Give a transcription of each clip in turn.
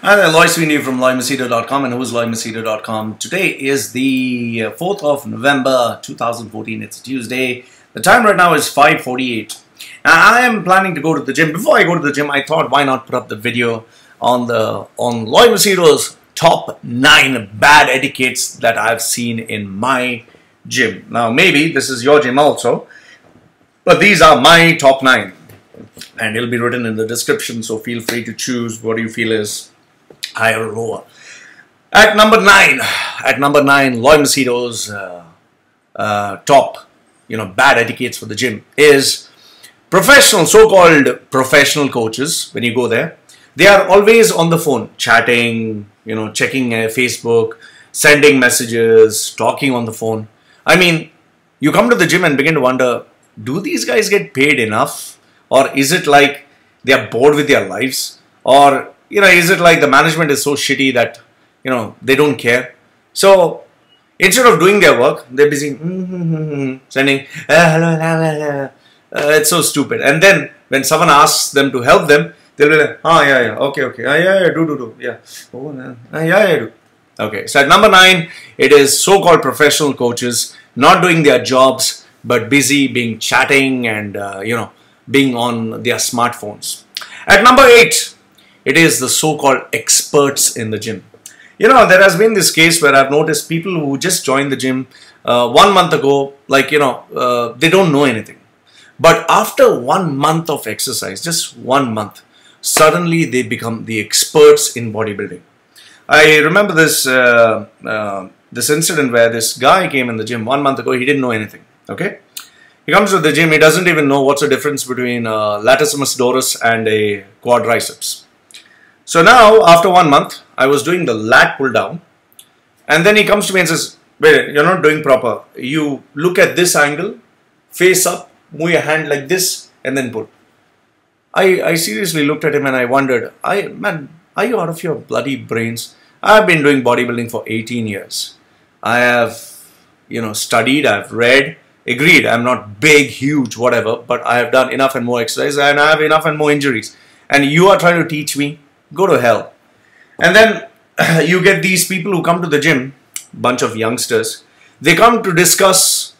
Hi there, Loy from loymachedo.com and whoisloymachedo.com. Today is the 4th of November 2014. It's a Tuesday. The time right now is 5:48. I am planning to go to the gym. Before I go to the gym, I thought why not put up the video on Loy Machedo's top 9 bad etiquettes that I've seen in my gym. Now maybe this is your gym also, but these are my top 9. And it'll be written in the description, so feel free to choose what you feel is higher or lower. At number 9, Loy Machedo's top, bad etiquettes for the gym is so-called professional coaches. When you go there, they are always on the phone, chatting, checking Facebook, sending messages, talking on the phone. I mean, you come to the gym and begin to wonder, do these guys get paid enough? Or is it like they are bored with their lives? Or, is it like the management is so shitty that, they don't care? So, instead of doing their work, they're busy sending, hello, it's so stupid. And then, when someone asks them to help them, they'll be like, okay, do, yeah. Oh, yeah, do. Okay, so at number 9, it is so-called professional coaches not doing their jobs, but busy being chatting and, being on their smartphones. At number 8, it is the so-called experts in the gym. There has been this case where I've noticed people who just joined the gym 1 month ago, they don't know anything. But after 1 month of exercise, just 1 month, suddenly they become the experts in bodybuilding. I remember this this incident where this guy came in the gym 1 month ago. He didn't know anything. Okay. He comes to the gym, he doesn't even know what's the difference between latissimus dorus and a quadriceps. So now, after 1 month, I was doing the lat pull down, and then he comes to me and says, wait, you're not doing proper. You look at this angle, face up, move your hand like this, and then pull. I seriously looked at him and I wondered, man, are you out of your bloody brains? I've been doing bodybuilding for 18 years. I have, studied, I've read. Agreed, I'm not big, huge, whatever, but I have done enough and more exercise and I have enough and more injuries. And you are trying to teach me? Go to hell. And then you get these people who come to the gym, bunch of youngsters. They come to discuss,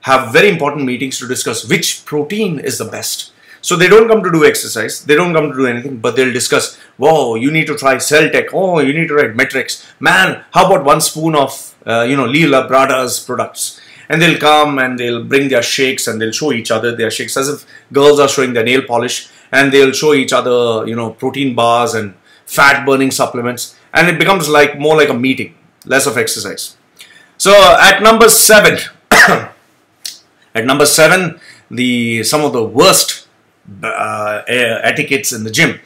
have very important meetings to discuss which protein is the best. So they don't come to do exercise, they don't come to do anything, but they'll discuss, whoa, you need to try Cell Tech, oh, you need to try Metrics. Man, how about 1 spoon of, Leela Brada's products? And they'll come and they'll bring their shakes and they'll show each other their shakes as if girls are showing their nail polish, and they'll show each other, protein bars and fat burning supplements, and it becomes more like a meeting, less of exercise. So at number 7, some of the worst etiquettes in the gym,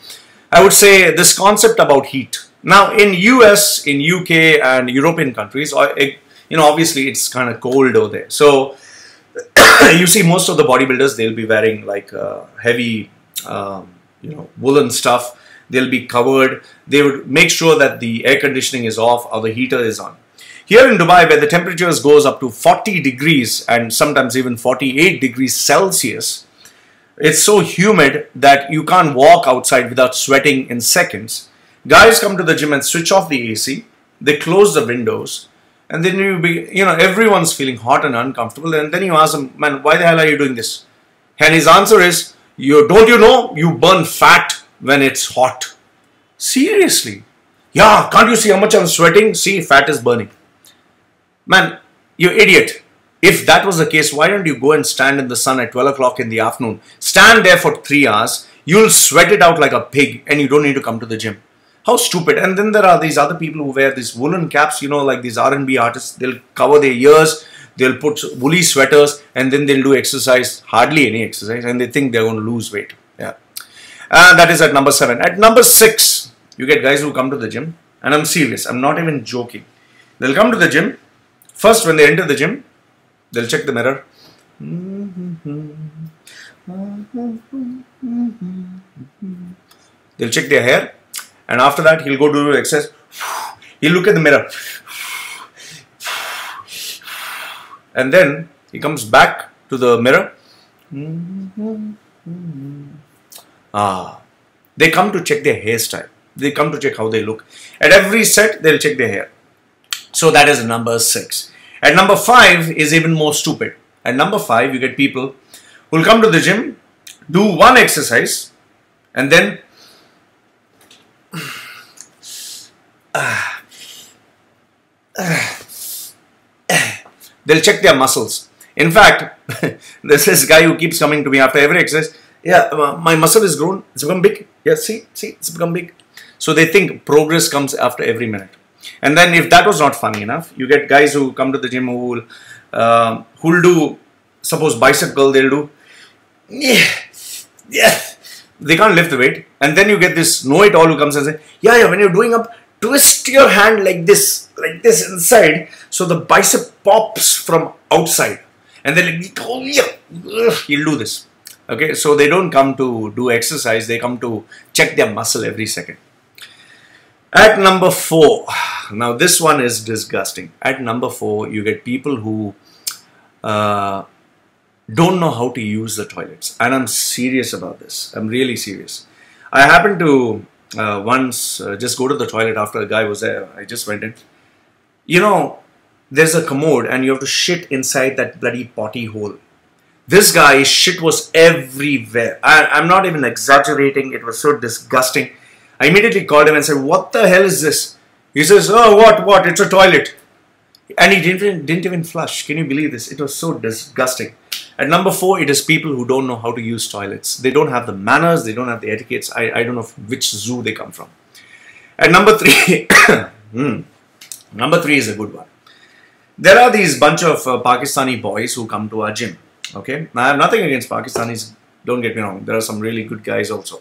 I would say this concept about heat. Now in US, in UK and European countries, obviously it's kind of cold over there. So you see most of the bodybuilders, they'll be wearing heavy, woolen stuff. They'll be covered. They would make sure that the air conditioning is off or the heater is on. Here in Dubai, where the temperatures goes up to 40 degrees and sometimes even 48 degrees Celsius, it's so humid that you can't walk outside without sweating in seconds. Guys come to the gym and switch off the AC. They close the windows. And then everyone's feeling hot and uncomfortable. And then you ask them, man, why the hell are you doing this? And his answer is, don't you know you burn fat when it's hot? Seriously? Yeah, can't you see how much I'm sweating? See, fat is burning. Man, you idiot. If that was the case, why don't you go and stand in the sun at 12 o'clock in the afternoon? Stand there for 3 hours. You'll sweat it out like a pig and you don't need to come to the gym. How stupid. And then there are these other people who wear these woolen caps, like these R&B artists. They'll cover their ears, they'll put woolly sweaters, and then they'll do exercise, hardly any exercise, and they think they're going to lose weight. Yeah. That is at number 7. At number 6, you get guys who come to the gym, and I'm serious, I'm not even joking. They'll come to the gym. First, when they enter the gym, they'll check the mirror. They'll check their hair. And after that, he'll go do exercise. He'll look at the mirror. And then he comes back to the mirror. They come to check their hairstyle. They come to check how they look. At every set, they'll check their hair. So that is number 6. At number 5 is even more stupid. At number 5, you get people who will come to the gym, do one exercise, and then they'll check their muscles. In fact, there's this guy who keeps coming to me after every exercise. Yeah, my muscle is grown. It's become big. Yeah, see, it's become big. So they think progress comes after every minute. And then if that was not funny enough, you get guys who come to the gym who'll do, suppose bicep curl, they'll do, yeah. They can't lift the weight. And then you get this know-it-all who comes and say, yeah, when you're doing up, twist your hand like this inside, so the bicep pops from outside. And then like, oh yeah, he'll do this. Okay, so they don't come to do exercise, they come to check their muscle every second. At number 4, now this one is disgusting. At number 4, you get people who don't know how to use the toilets. And I'm serious about this. I'm really serious. I happened to once just go to the toilet after a guy was there. I just went in. You know, there's a commode and you have to shit inside that bloody potty hole. This guy's shit was everywhere. I'm not even exaggerating. It was so disgusting. I immediately called him and said, what the hell is this? He says, oh, what? It's a toilet. And he didn't even flush. Can you believe this? It was so disgusting. At number 4, it is people who don't know how to use toilets. They don't have the manners. They don't have the etiquettes. I don't know which zoo they come from. At number 3, number 3 is a good one. There are these bunch of Pakistani boys who come to our gym. Okay, now I have nothing against Pakistanis. Don't get me wrong. There are some really good guys also.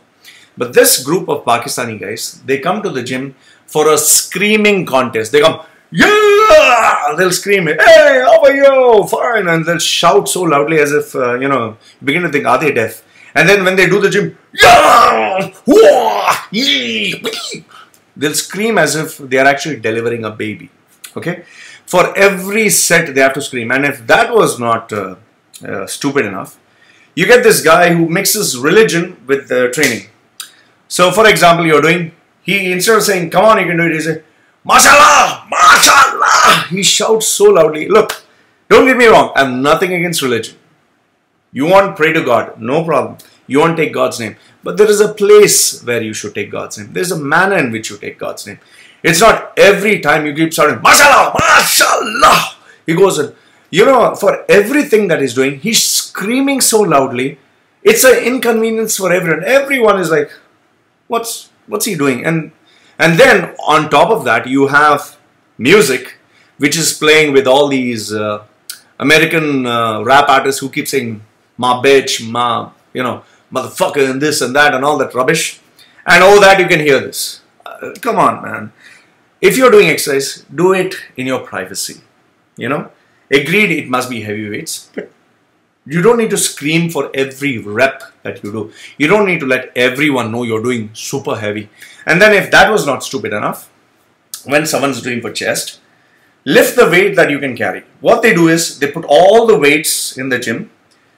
But this group of Pakistani guys, they come to the gym for a screaming contest. They come, yeah! They'll scream, hey, how are you? Fine. And they'll shout so loudly as if, you begin to think, are they deaf? And then when they do the gym, yeah! They'll scream as if they are actually delivering a baby. Okay? For every set, they have to scream. And if that was not stupid enough, you get this guy who mixes religion with training. So, for example, he instead of saying, come on, you can do it, he says, Mashallah! Mashallah! He shouts so loudly. Look, don't get me wrong, I have nothing against religion. You want to pray to God, no problem. You want to take God's name. But there is a place where you should take God's name. There's a manner in which you take God's name. It's not every time you keep shouting, Mashallah! Mashallah! He goes, for everything that he's doing, he's screaming so loudly. It's an inconvenience for everyone. Everyone is like, what's he doing? And then on top of that, you have music, which is playing with all these American rap artists who keep saying, ma bitch, ma, motherfucker, and this and that and all that rubbish. And all that you can hear this. Come on, man. If you're doing exercise, do it in your privacy. Agreed, it must be heavy weights, but you don't need to scream for every rep that you do. You don't need to let everyone know you're doing super heavy. And then if that was not stupid enough, when someone's doing for chest, lift the weight that you can carry. What they do is, they put all the weights in the gym.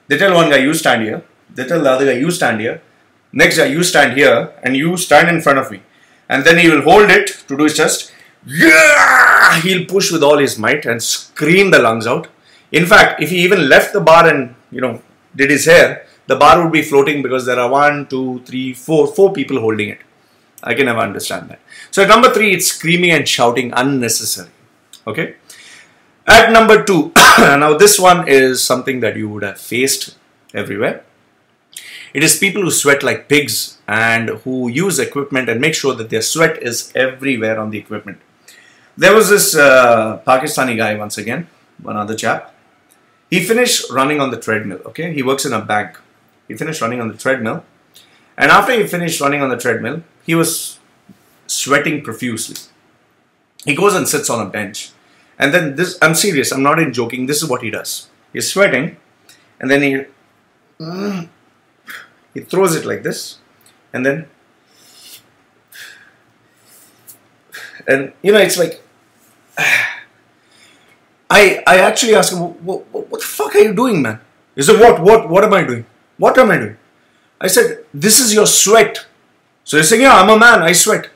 They tell one guy, you stand here. They tell the other guy, you stand here. Next guy, you stand here, and you stand in front of me. And then he will hold it to do his chest. Yeah! He'll push with all his might and scream the lungs out. In fact, if he even left the bar and, did his hair, the bar would be floating because there are 1, 2, 3, 4 people holding it. I can never understand that. So at number 3, it's screaming and shouting unnecessary. Okay? At number 2, now this one is something that you would have faced everywhere. It is people who sweat like pigs and who use equipment and make sure that their sweat is everywhere on the equipment. There was this Pakistani guy once again, one other chap. He finished running on the treadmill, okay? He works in a bank. He finished running on the treadmill. And after he finished running on the treadmill, he was sweating profusely. He goes and sits on a bench. And then this, I'm serious, I'm not even joking, this is what he does. He's sweating, and then he throws it like this, and then, it's like, I actually asked him, what the fuck are you doing, man? He said, what am I doing? What am I doing? I said, this is your sweat. So he's saying, yeah, I'm a man, I sweat.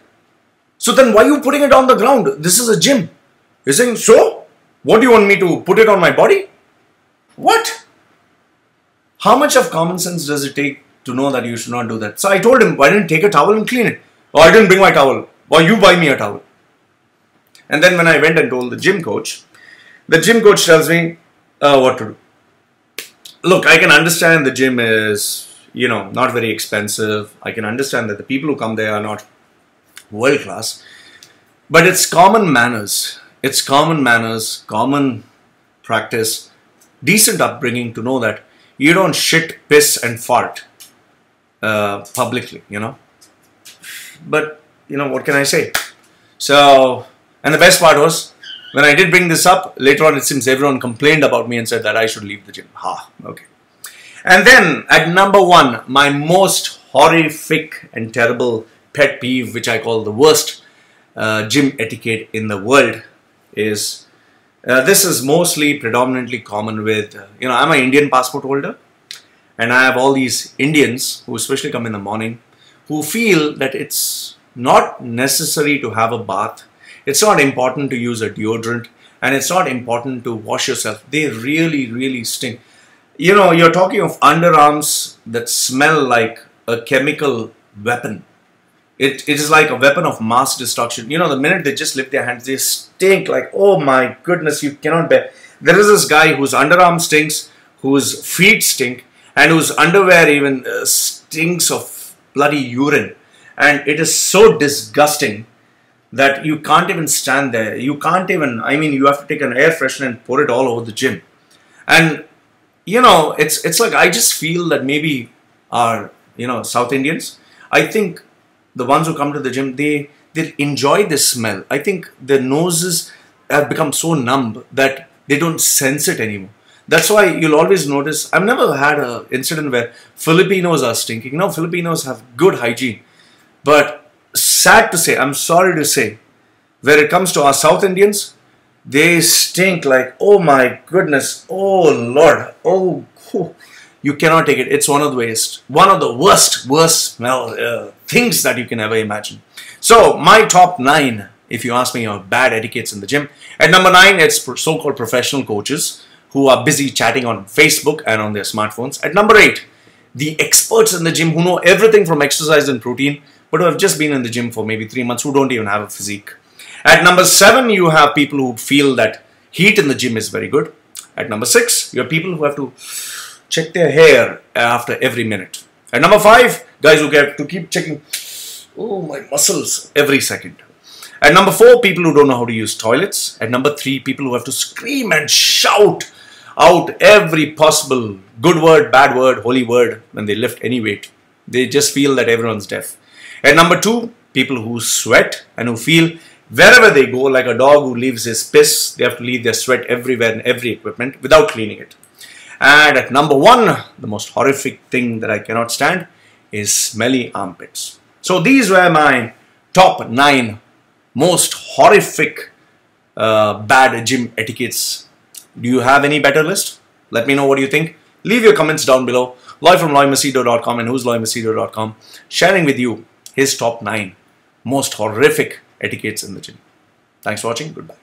So then why are you putting it on the ground? This is a gym. You're saying, so? What do you want me to put it on my body? What? How much of common sense does it take to know that you should not do that? So I told him, why didn't take a towel and clean it? Oh, I didn't bring my towel. Or you buy me a towel. And then when I went and told the gym coach tells me what to do. Look, I can understand the gym is, not very expensive. I can understand that the people who come there are not world class. But it's common manners. It's common manners, common practice, decent upbringing to know that you don't shit, piss and fart publicly, But, what can I say? So, and the best part was, when I did bring this up, later on it seems everyone complained about me and said that I should leave the gym. Okay. And then at number 1, my most horrific and terrible pet peeve, which I call the worst gym etiquette in the world, is this is mostly predominantly common with, I'm an Indian passport holder, and I have all these Indians who especially come in the morning who feel that it's not necessary to have a bath, it's not important to use a deodorant, and it's not important to wash yourself. They really, really stink. You're talking of underarms that smell like a chemical weapon. It is like a weapon of mass destruction. The minute they just lift their hands, they stink like, oh my goodness, you cannot bear. There is this guy whose underarm stinks, whose feet stink, and whose underwear even stinks of bloody urine. And it is so disgusting that you can't even stand there. You can't even, you have to take an air freshener and pour it all over the gym. And, it's like, I just feel that maybe our, South Indians, I think the ones who come to the gym, they enjoy this smell. I think their noses have become so numb that they don't sense it anymore. That's why you'll always notice, I've never had an incident where Filipinos are stinking. Filipinos have good hygiene. But sad to say, I'm sorry to say, where it comes to our South Indians, they stink like, oh my goodness, oh Lord, oh, you cannot take it. It's one of the worst smell things that you can ever imagine. So my top 9, if you ask me, are bad etiquettes in the gym. At number 9, it's so-called professional coaches who are busy chatting on Facebook and on their smartphones. At number 8, the experts in the gym who know everything from exercise and protein, but who have just been in the gym for maybe 3 months, who don't even have a physique. At number 7, you have people who feel that heat in the gym is very good. At number 6, you have people who have to check their hair after every minute. At number 5, guys who get to keep checking, oh, my muscles every second. At number 4, people who don't know how to use toilets. At number 3, people who have to scream and shout out every possible good word, bad word, holy word when they lift any weight. They just feel that everyone's deaf. At number 2, people who sweat and who feel wherever they go, like a dog who leaves his piss, they have to leave their sweat everywhere in every equipment without cleaning it. And at number 1, the most horrific thing that I cannot stand is smelly armpits. So these were my top 9 most horrific bad gym etiquettes. Do you have any better list? Let me know what you think. Leave your comments down below. Loy from loymachedo.com and whoisloymachedo.com sharing with you his top 9 most horrific etiquettes in the gym. Thanks for watching. Goodbye.